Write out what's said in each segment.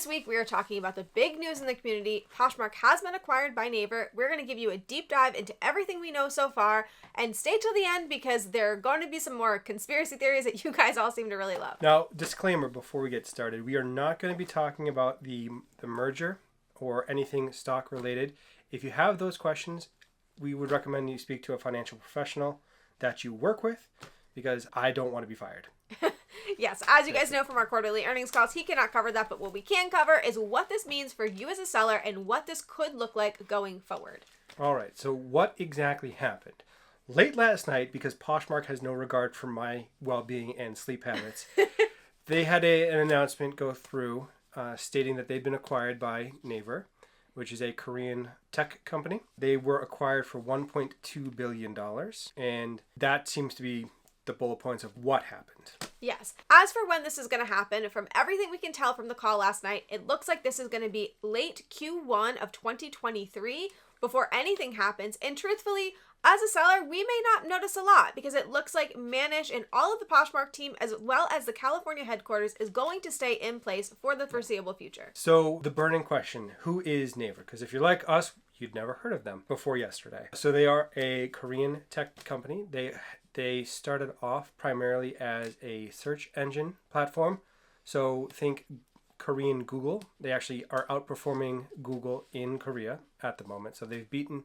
This week we are talking about the big news in the community. Poshmark has been acquired by Naver. We're going to give you a deep dive into everything we know so far, and stay till the end because there are going to be some more conspiracy theories that you guys all seem to really love. Now, disclaimer before we get started, we are not going to be talking about the merger or anything stock related. If you have those questions, we would recommend you speak to a financial professional that you work with, because I don't want to be fired. Yes, as you guys know from our quarterly earnings calls, he cannot cover that, but what we can cover is what this means for you as a seller and what this could look like going forward. All right, so what exactly happened? Late last night, because Poshmark has no regard for my well-being and sleep habits, they had an announcement go through stating that they'd been acquired by Naver, which is a Korean tech company. They were acquired for $1.2 billion, and that seems to be the bullet points of what happened. Yes. As for when this is going to happen, from everything we can tell from the call last night, it looks like this is going to be late Q1 of 2023 before anything happens. And truthfully, as a seller, we may not notice a lot because it looks like Manish and all of the Poshmark team, as well as the California headquarters, is going to stay in place for the foreseeable future. So the burning question, who is Naver? Because if you're like us, you'd never heard of them before yesterday. So they are a Korean tech company. They started off primarily as a search engine platform. So think Korean Google. They actually are outperforming Google in Korea at the moment. So they've beaten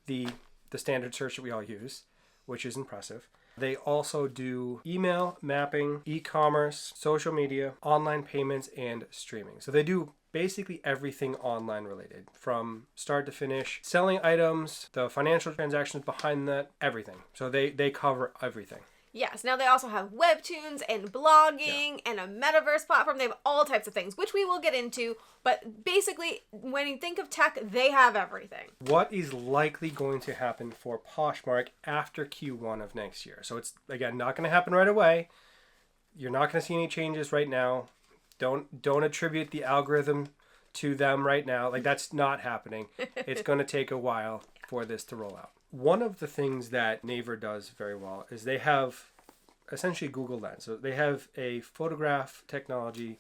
the standard search that we all use, which is impressive. They also do email, mapping, e-commerce, social media, online payments, and streaming. So they do basically everything online related, from start to finish, selling items, the financial transactions behind that, everything. So they cover everything. Yes. Now they also have webtoons and blogging and a metaverse platform. They have all types of things, which we will get into. But basically, when you think of tech, they have everything. What is likely going to happen for Poshmark after Q1 of next year? So it's, again, not going to happen right away. You're not going to see any changes right now. Don't attribute the algorithm to them right now. Like, that's not happening. It's going to take a while for this to roll out. One of the things that Naver does very well is they have essentially Google Lens. So they have a photograph technology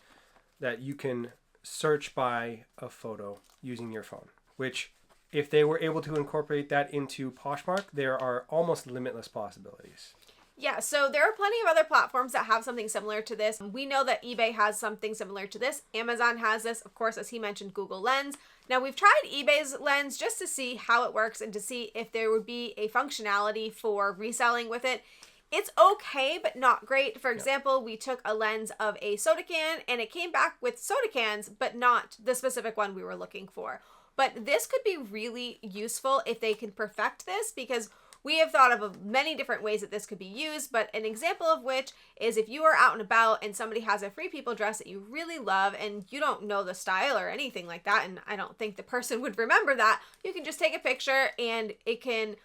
that you can search by a photo using your phone, which if they were able to incorporate that into Poshmark, there are almost limitless possibilities. Yeah, so there are plenty of other platforms that have something similar to this. We know that eBay has something similar to this. Amazon has this, of course, as he mentioned, Google Lens. Now, we've tried eBay's Lens just to see how it works and to see if there would be a functionality for reselling with it. It's okay, but not great. For example, we took a lens of a soda can and it came back with soda cans, but not the specific one we were looking for. But this could be really useful if they can perfect this, because we have thought of many different ways that this could be used, but an example of which is if you are out and about and somebody has a Free People dress that you really love and you don't know the style or anything like that, and I don't think the person would remember that, you can just take a picture and it can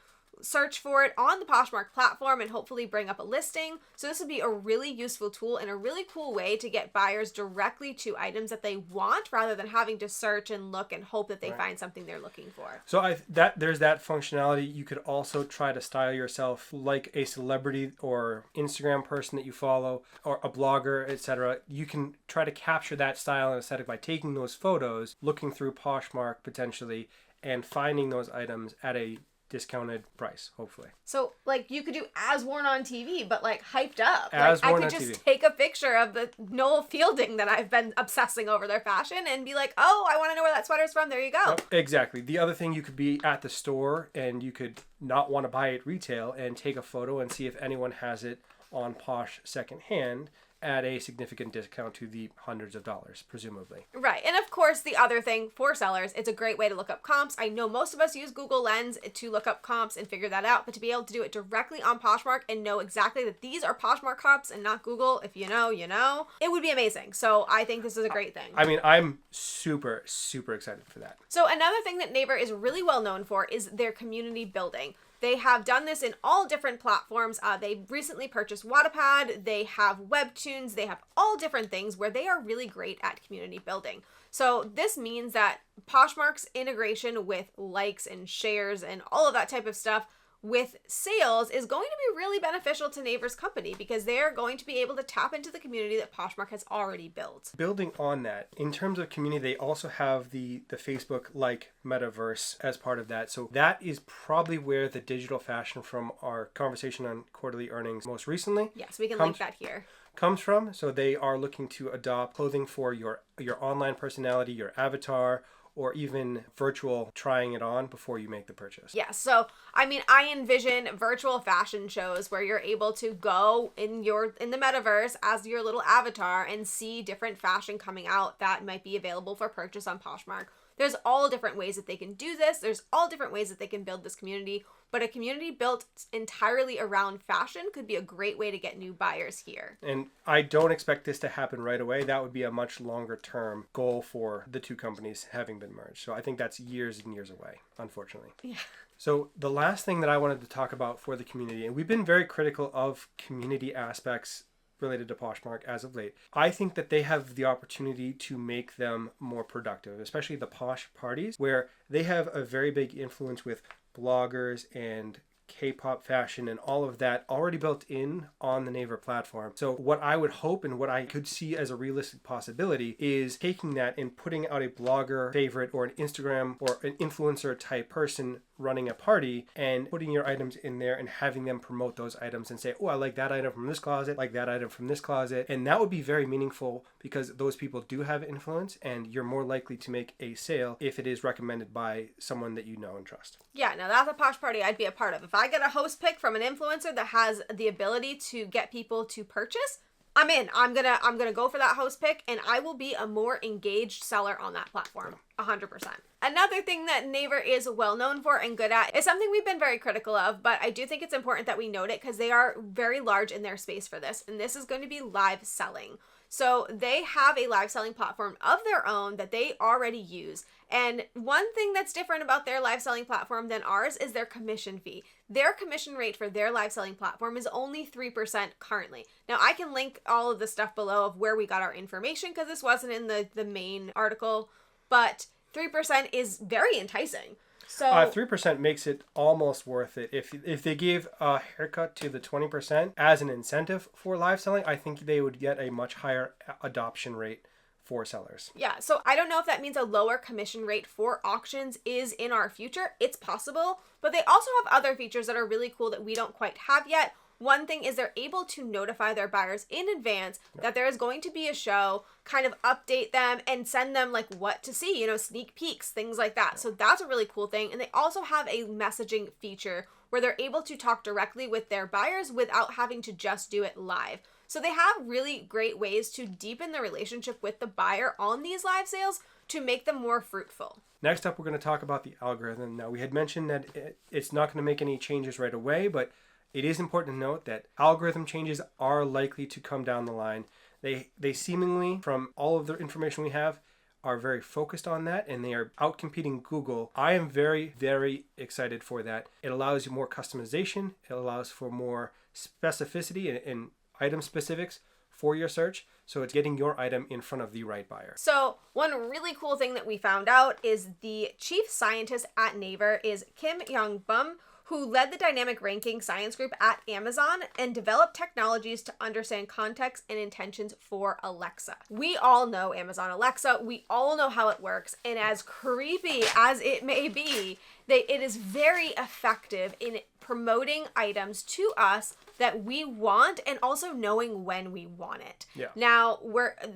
search for it on the Poshmark platform and hopefully bring up a listing. So this would be a really useful tool and a really cool way to get buyers directly to items that they want rather than having to search and look and hope that they find something they're looking for. So there's that functionality. You could also try to style yourself like a celebrity or Instagram person that you follow or a blogger, etc. You can try to capture that style and aesthetic by taking those photos, looking through Poshmark potentially, and finding those items at a discounted price, hopefully. So, like, you could do as worn on TV, but like hyped up. As like, worn I could on just TV. take a picture of the Noel Fielding that I've been obsessing over their fashion and be like, oh, I want to know where that sweater's from. There you go. Yep, exactly. The other thing, you could be at the store and you could not want to buy it retail and take a photo and see if anyone has it on Posh secondhand at a significant discount to the hundreds of dollars, presumably. Right. And of course, the other thing for sellers, it's a great way to look up comps. I know most of us use Google Lens to look up comps and figure that out, but to be able to do it directly on Poshmark and know exactly that these are Poshmark comps and not Google, if you know, you know, it would be amazing. So I think this is a great thing. I mean, I'm super, super excited for that. So another thing that Naver is really well known for is their community building. They have done this in all different platforms. They recently purchased Wattpad. They have webtoons. They have all different things where they are really great at community building. So this means that Poshmark's integration with likes and shares and all of that type of stuff with sales is going to be really beneficial to Naver's company because they're going to be able to tap into the community that Poshmark has already built. Building on that, in terms of community, they also have the Facebook-like metaverse as part of that. So that is probably where the digital fashion from our conversation on quarterly earnings most recently. Yes, we can link that here. Comes from. So they are looking to adopt clothing for your online personality, your avatar, or even virtual trying it on before you make the purchase. Yeah, so I mean, I envision virtual fashion shows where you're able to go in the metaverse as your little avatar and see different fashion coming out that might be available for purchase on Poshmark. There's all different ways that they can do this. There's all different ways that they can build this community, but a community built entirely around fashion could be a great way to get new buyers here. And I don't expect this to happen right away. That would be a much longer term goal for the two companies having been merged. So I think that's years and years away, unfortunately. Yeah. So the last thing that I wanted to talk about for the community, and we've been very critical of community aspects related to Poshmark as of late. I think that they have the opportunity to make them more productive, especially the Posh parties, where they have a very big influence with bloggers and K-pop fashion and all of that already built in on the Naver platform. So what I would hope and what I could see as a realistic possibility is taking that and putting out a blogger favorite or an Instagram or an influencer type person running a party and putting your items in there and having them promote those items and say, oh, I like that item from this closet, like that item from this closet. And that would be very meaningful because those people do have influence and you're more likely to make a sale if it is recommended by someone that you know and trust. Yeah, now that's a Posh party I'd be a part of. If I get a host pick from an influencer that has the ability to get people to purchase, I'm in. I'm gonna go for that host pick, and I will be a more engaged seller on that platform. 100%. Another thing that Naver is well known for and good at is something we've been very critical of, but I do think it's important that we note it because they are very large in their space for this, and this is going to be live selling. So they have a live selling platform of their own that they already use. And one thing that's different about their live selling platform than ours is their commission fee. Their commission rate for their live selling platform is only 3% currently. Now I can link all of the stuff below of where we got our information because this wasn't in the main article, but 3% is very enticing. So 3% makes it almost worth it. If they gave a haircut to the 20% as an incentive for live selling, I think they would get a much higher adoption rate for sellers. Yeah, so I don't know if that means a lower commission rate for auctions is in our future. It's possible, but they also have other features that are really cool that we don't quite have yet. One thing is they're able to notify their buyers in advance that there is going to be a show, kind of update them and send them like what to see, sneak peeks, things like that. So that's a really cool thing. And they also have a messaging feature where they're able to talk directly with their buyers without having to just do it live. So they have really great ways to deepen the relationship with the buyer on these live sales to make them more fruitful. Next up, we're going to talk about the algorithm. Now, we had mentioned that it's not going to make any changes right away, but it is important to note that algorithm changes are likely to come down the line. They seemingly, from all of the information we have, are very focused on that, and they are outcompeting Google. I am very, very excited for that. It allows you more customization. It allows for more specificity and item specifics for your search. So it's getting your item in front of the right buyer. So one really cool thing that we found out is the chief scientist at Naver is Kim Young-bum, who led the dynamic ranking science group at Amazon and developed technologies to understand context and intentions for Alexa. We all know Amazon Alexa. We all know how it works. And as creepy as it may be, it is very effective in promoting items to us that we want and also knowing when we want it. Yeah. Now,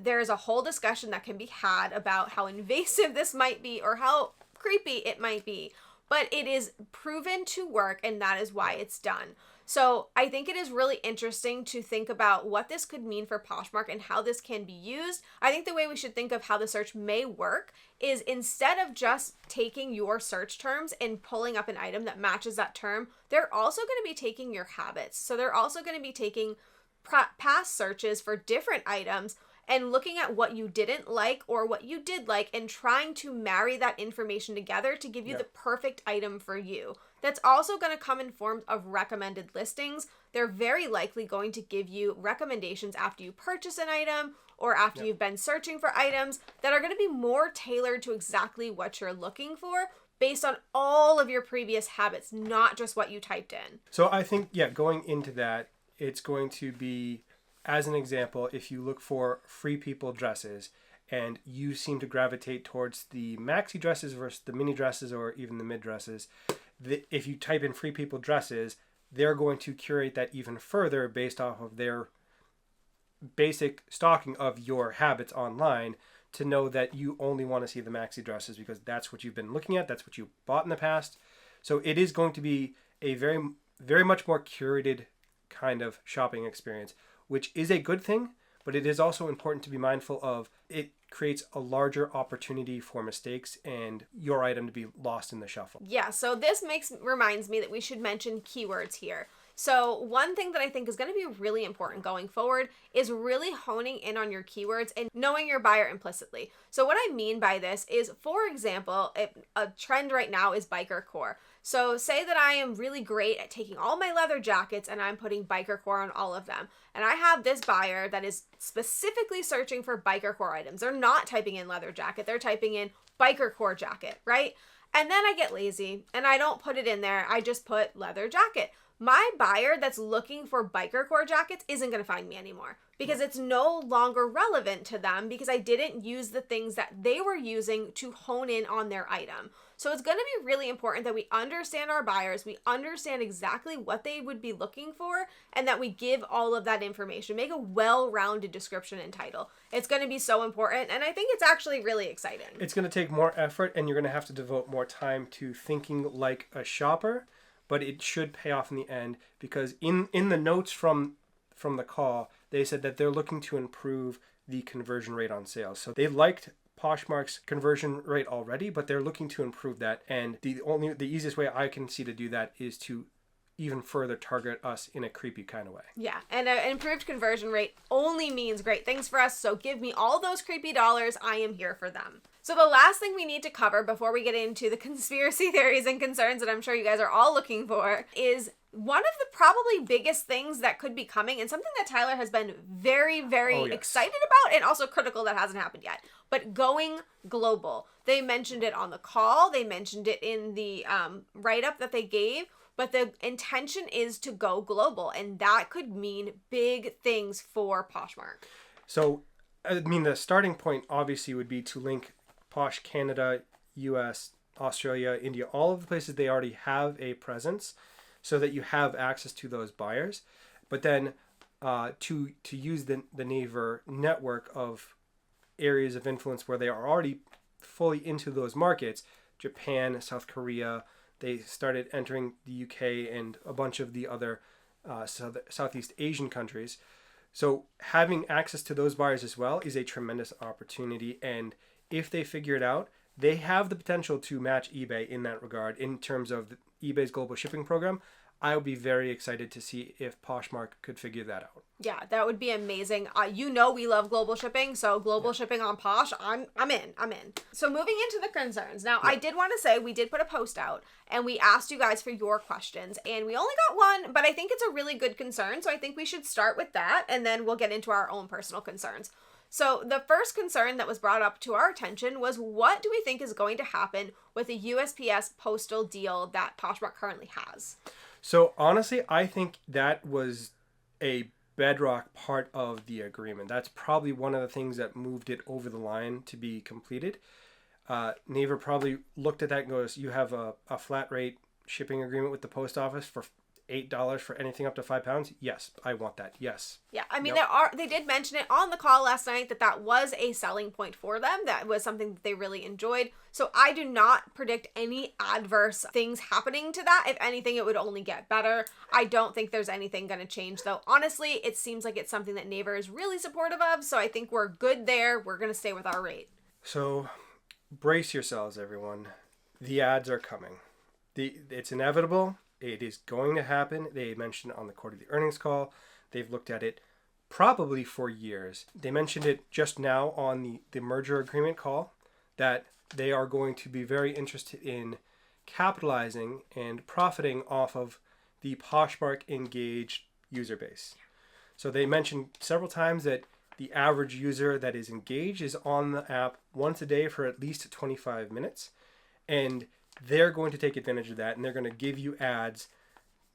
there's a whole discussion that can be had about how invasive this might be or how creepy it might be. But it is proven to work, and that is why it's done. So I think it is really interesting to think about what this could mean for Poshmark and how this can be used. I think the way we should think of how the search may work is instead of just taking your search terms and pulling up an item that matches that term, they're also going to be taking your habits. So they're also going to be taking past searches for different items and looking at what you didn't like or what you did like and trying to marry that information together to give you the perfect item for you. That's also going to come in forms of recommended listings. They're very likely going to give you recommendations after you purchase an item or after you've been searching for items that are going to be more tailored to exactly what you're looking for. based on all of your previous habits, not just what you typed in. So I think, yeah, going into that, it's going to be, as an example, if you look for free people dresses and you seem to gravitate towards the maxi dresses versus the mini dresses or even the mid dresses, if you type in free people dresses, they're going to curate that even further based off of their basic stocking of your habits online, to know that you only want to see the maxi dresses because that's what you've been looking at, that's what you bought in the past. So it is going to be a very, very much more curated kind of shopping experience, which is a good thing, but it is also important to be mindful of it creates a larger opportunity for mistakes and your item to be lost in the shuffle. Yeah, so this reminds me that we should mention keywords here. So one thing that I think is going to be really important going forward is really honing in on your keywords and knowing your buyer implicitly. So what I mean by this is, for example, a trend right now is biker core. So say that I am really great at taking all my leather jackets and I'm putting biker core on all of them. And I have this buyer that is specifically searching for biker core items. They're not typing in leather jacket, they're typing in biker core jacket, right? And then I get lazy and I don't put it in there. I just put leather jacket. My buyer that's looking for biker core jackets isn't going to find me anymore because it's no longer relevant to them because I didn't use the things that they were using to hone in on their item. So it's going to be really important that we understand our buyers, we understand exactly what they would be looking for, and that we give all of that information. Make a well-rounded description and title. It's going to be so important, and I think it's actually really exciting. It's going to take more effort, and you're going to have to devote more time to thinking like a shopper, but it should pay off in the end, because in the notes from the call, they said that they're looking to improve the conversion rate on sales. So they liked Poshmark's conversion rate already, but they're looking to improve that. And the easiest way I can see to do that is to even further target us in a creepy kind of way. Yeah, and an improved conversion rate only means great things for us. So give me all those creepy dollars. I am here for them. So the last thing we need to cover before we get into the conspiracy theories and concerns that I'm sure you guys are all looking for is one of the probably biggest things that could be coming, and something that Tyler has been very, very excited about and also critical that hasn't happened yet, but going global. They mentioned it on the call. They mentioned it in the write-up that they gave, but the intention is to go global, and that could mean big things for Poshmark. So, I mean, the starting point obviously would be to link Posh Canada, US, Australia, India, all of the places they already have a presence, so that you have access to those buyers. But then to use the Naver network of areas of influence where they are already fully into those markets, Japan, South Korea, they started entering the UK and a bunch of the other Southeast Asian countries. So having access to those buyers as well is a tremendous opportunity. And if they figure it out, they have the potential to match eBay in that regard in terms of eBay's global shipping program. I would be very excited to see if Poshmark could figure that out. Yeah, that would be amazing. You know we love global shipping, so global shipping on Posh, I'm in. So moving into the concerns. Now, I did want to say we did put a post out, and we asked you guys for your questions, and we only got one, but I think it's a really good concern, so I think we should start with that, and then we'll get into our own personal concerns. So the first concern that was brought up to our attention was, what do we think is going to happen with the USPS postal deal that Poshmark currently has? So honestly, I think that was a bedrock part of the agreement. That's probably one of the things that moved it over the line to be completed. Naver probably looked at that and goes, you have a flat rate shipping agreement with the post office for $8 for anything up to £5. Yes, I want that. Yes. Yeah, I mean, they did mention it on the call last night that was a selling point for them. That was something that they really enjoyed. So I do not predict any adverse things happening to that. If anything, it would only get better. I don't think there's anything going to change, though. Honestly, it seems like it's something that Naver is really supportive of. So I think we're good there. We're going to stay with our rate. So brace yourselves, everyone. The ads are coming. It's inevitable. It is going to happen. They mentioned it on the quarterly earnings call. They've looked at it probably for years. They mentioned it just now on the merger agreement call that they are going to be very interested in capitalizing and profiting off of the Poshmark engaged user base. So they mentioned several times that the average user that is engaged is on the app once a day for at least 25 minutes. And they're going to take advantage of that, and they're going to give you ads,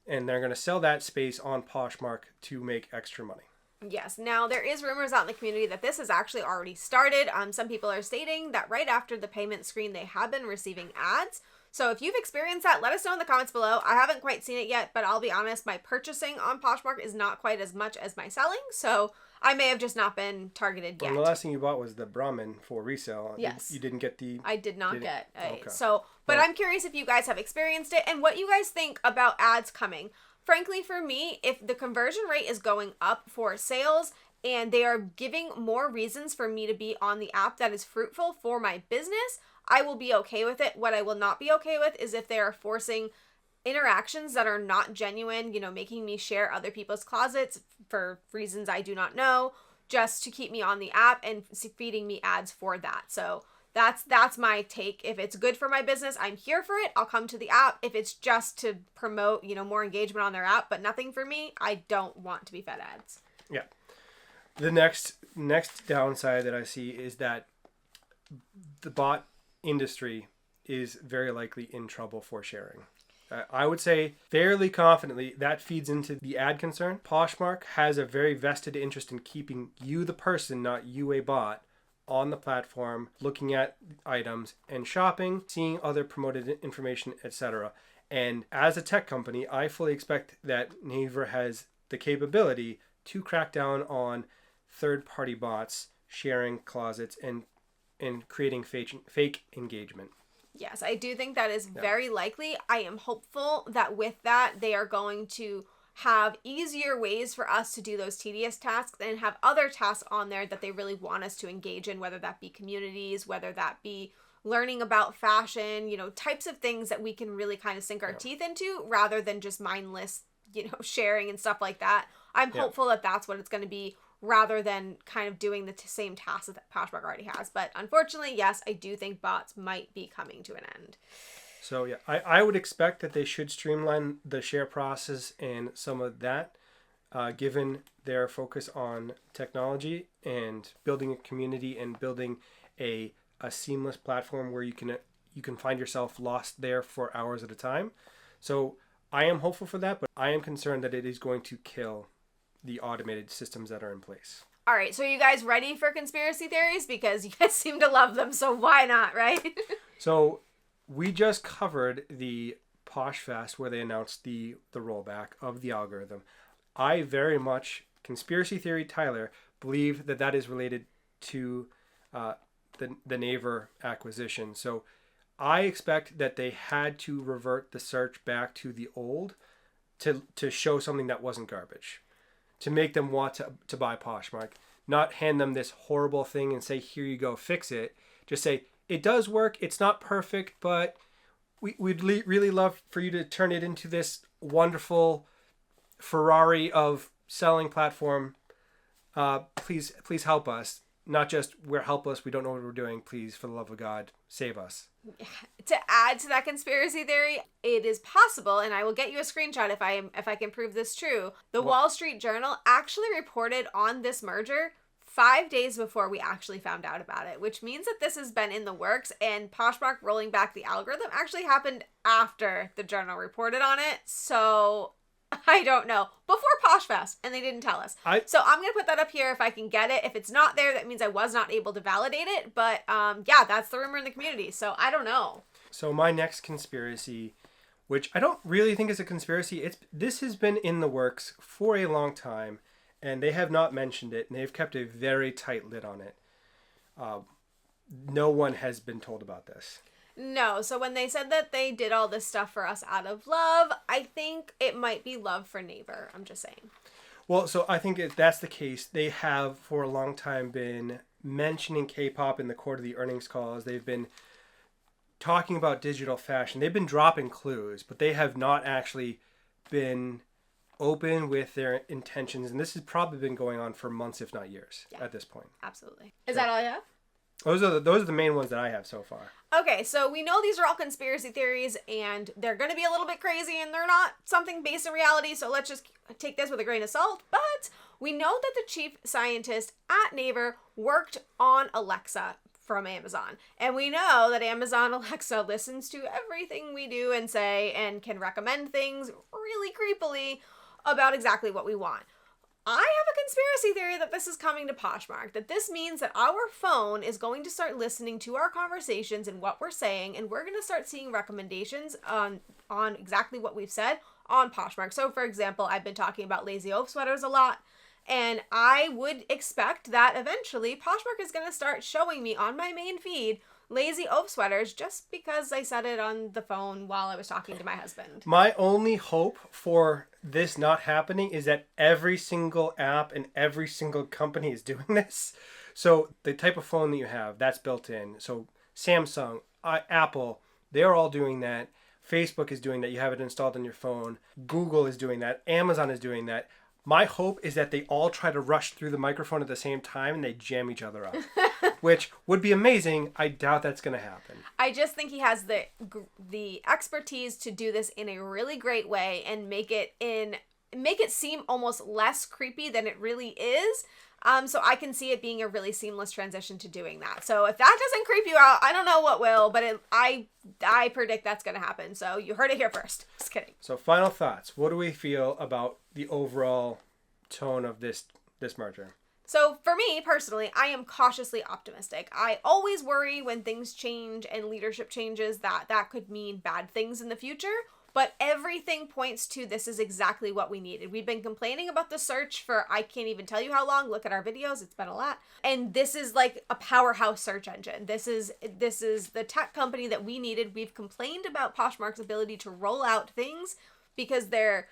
and they're going to sell that space on Poshmark to make extra money. Yes. Now, there is rumors out in the community that this has actually already started. Some people are stating that right after the payment screen, they have been receiving ads. So if you've experienced that, let us know in the comments below. I haven't quite seen it yet, but I'll be honest, my purchasing on Poshmark is not quite as much as my selling. So I may have just not been targeted yet. And the last thing you bought was the Brahmin for resale. Yes. You didn't get the... I did not get a... Okay. So, but I'm curious if you guys have experienced it and what you guys think about ads coming. Frankly, for me, if the conversion rate is going up for sales and they are giving more reasons for me to be on the app that is fruitful for my business, I will be okay with it. What I will not be okay with is if they are forcing interactions that are not genuine, making me share other people's closets for reasons I do not know, just to keep me on the app and feeding me ads for that. So that's my take. If it's good for my business, I'm here for it. I'll come to the app. If it's just to promote, more engagement on their app, but nothing for me, I don't want to be fed ads. Yeah. The next downside that I see is that the bot industry is very likely in trouble for sharing. I would say fairly confidently that feeds into the ad concern. Poshmark has a very vested interest in keeping you, the person, not you, a bot, on the platform, looking at items and shopping, seeing other promoted information, etc. And as a tech company, I fully expect that Naver has the capability to crack down on third-party bots sharing closets and creating fake engagement. Yes, I do think that is very likely. I am hopeful that with that, they are going to have easier ways for us to do those tedious tasks and have other tasks on there that they really want us to engage in, whether that be communities, whether that be learning about fashion, types of things that we can really kind of sink our teeth into rather than just mindless, sharing and stuff like that. I'm hopeful that that's what it's going to be rather than kind of doing the same tasks that Poshmark already has. But unfortunately, yes, I do think bots might be coming to an end. So yeah, I would expect that they should streamline the share process and some of that, given their focus on technology and building a community and building a seamless platform where you can find yourself lost there for hours at a time. So I am hopeful for that, but I am concerned that it is going to kill the automated systems that are in place. All right, so are you guys ready for conspiracy theories? Because you guys seem to love them, so why not, right? So we just covered the Posh Fest where they announced the rollback of the algorithm. I very much, conspiracy theory Tyler, believe that is related to the Naver acquisition. So I expect that they had to revert the search back to the old to show something that wasn't garbage, to make them want to buy Poshmark, not hand them this horrible thing and say, here you go, fix it. Just say, it does work. It's not perfect, but we'd really love for you to turn it into this wonderful Ferrari of selling platform. Please help us. Not just we're helpless, we don't know what we're doing. Please, for the love of God, save us. To add to that conspiracy theory, it is possible, and I will get you a screenshot if I can prove this true. The Wall Street Journal actually reported on this merger 5 days before we actually found out about it, which means that this has been in the works, and Poshmark rolling back the algorithm actually happened after the Journal reported on it. So I don't know. Before PoshFest, and they didn't tell us. So I'm going to put that up here if I can get it. If it's not there, that means I was not able to validate it. But yeah, that's the rumor in the community. So I don't know. So my next conspiracy, which I don't really think is a conspiracy, this has been in the works for a long time, and they have not mentioned it, and they've kept a very tight lid on it. No one has been told about this. No, so when they said that they did all this stuff for us out of love, I think it might be love for Naver. I'm just saying. Well, so I think if that's the case, they have for a long time been mentioning K-pop in the quarterly earnings calls. They've been talking about digital fashion. They've been dropping clues, but they have not actually been open with their intentions. And this has probably been going on for months, if not years, at this point. Absolutely. Is that all you have? Those are the main ones that I have so far. Okay, so we know these are all conspiracy theories, and they're going to be a little bit crazy, and they're not something based in reality, so let's just take this with a grain of salt. But we know that the chief scientist at Naver worked on Alexa from Amazon. And we know that Amazon Alexa listens to everything we do and say and can recommend things really creepily about exactly what we want. I have a conspiracy theory that this is coming to Poshmark, that this means that our phone is going to start listening to our conversations and what we're saying, and we're going to start seeing recommendations on exactly what we've said on Poshmark. So, for example, I've been talking about lazy oaf sweaters a lot, and I would expect that eventually Poshmark is going to start showing me on my main feed lazy oaf sweaters just because I said it on the phone while I was talking to my husband. My only hope for this not happening is that every single app and every single company is doing this. So the type of phone that you have, that's built in. So Samsung, Apple, they're all doing that. Facebook is doing that. You have it installed on your phone. Google is doing that. Amazon is doing that. My hope is that they all try to rush through the microphone at the same time and they jam each other up, which would be amazing. I doubt that's going to happen. I just think he has the expertise to do this in a really great way and make it seem almost less creepy than it really is. So I can see it being a really seamless transition to doing that. So if that doesn't creep you out, I don't know what will, but I predict that's going to happen. So you heard it here first. Just kidding. So final thoughts. What do we feel about the overall tone of this merger? So for me personally, I am cautiously optimistic. I always worry when things change and leadership changes that could mean bad things in the future. But everything points to this is exactly what we needed. We've been complaining about the search for I can't even tell you how long. Look at our videos. It's been a lot. And this is like a powerhouse search engine. This is the tech company that we needed. We've complained about Poshmark's ability to roll out things because their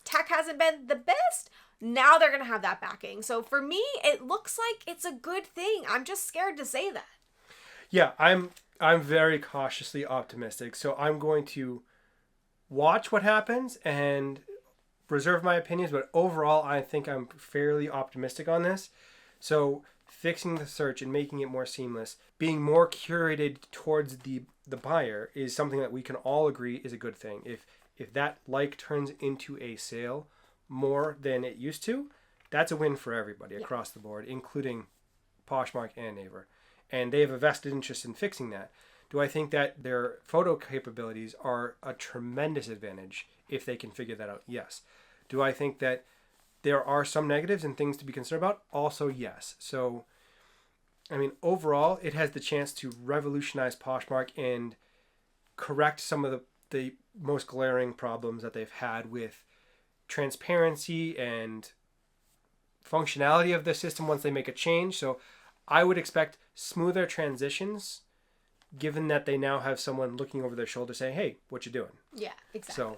tech hasn't been the best. Now they're going to have that backing. So for me, it looks like it's a good thing. I'm just scared to say that. Yeah, I'm very cautiously optimistic. So I'm going to watch what happens and reserve my opinions, but overall I think I'm fairly optimistic on this. So fixing the search and making it more seamless, being more curated towards the buyer is something that we can all agree is a good thing. If that like turns into a sale more than it used to, that's a win for everybody across the board, including Poshmark and Naver. And they have a vested interest in fixing that. Do I think that their photo capabilities are a tremendous advantage if they can figure that out? Yes. Do I think that there are some negatives and things to be concerned about? Also, yes. So, I mean, overall, it has the chance to revolutionize Poshmark and correct some of the most glaring problems that they've had with transparency and functionality of the system once they make a change. So I would expect smoother transitions, given that they now have someone looking over their shoulder saying, hey, what you doing? Yeah, exactly. So,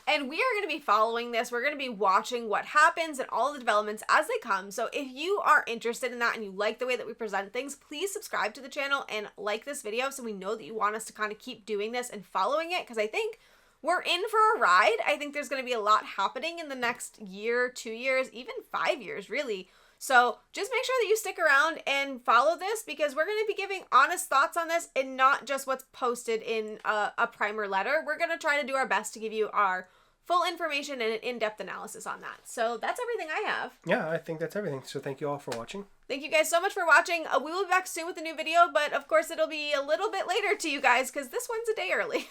and we are going to be following this. We're going to be watching what happens and all the developments as they come. So if you are interested in that and you like the way that we present things, please subscribe to the channel and like this video so we know that you want us to kind of keep doing this and following it, because I think we're in for a ride. I think there's going to be a lot happening in the next year, 2 years, even 5 years, really. So just make sure that you stick around and follow this, because we're going to be giving honest thoughts on this and not just what's posted in a primer letter. We're going to try to do our best to give you our full information and an in-depth analysis on that. So that's everything I have. Yeah, I think that's everything. So thank you all for watching. Thank you guys so much for watching. We will be back soon with a new video, but of course it'll be a little bit later to you guys because this one's a day early.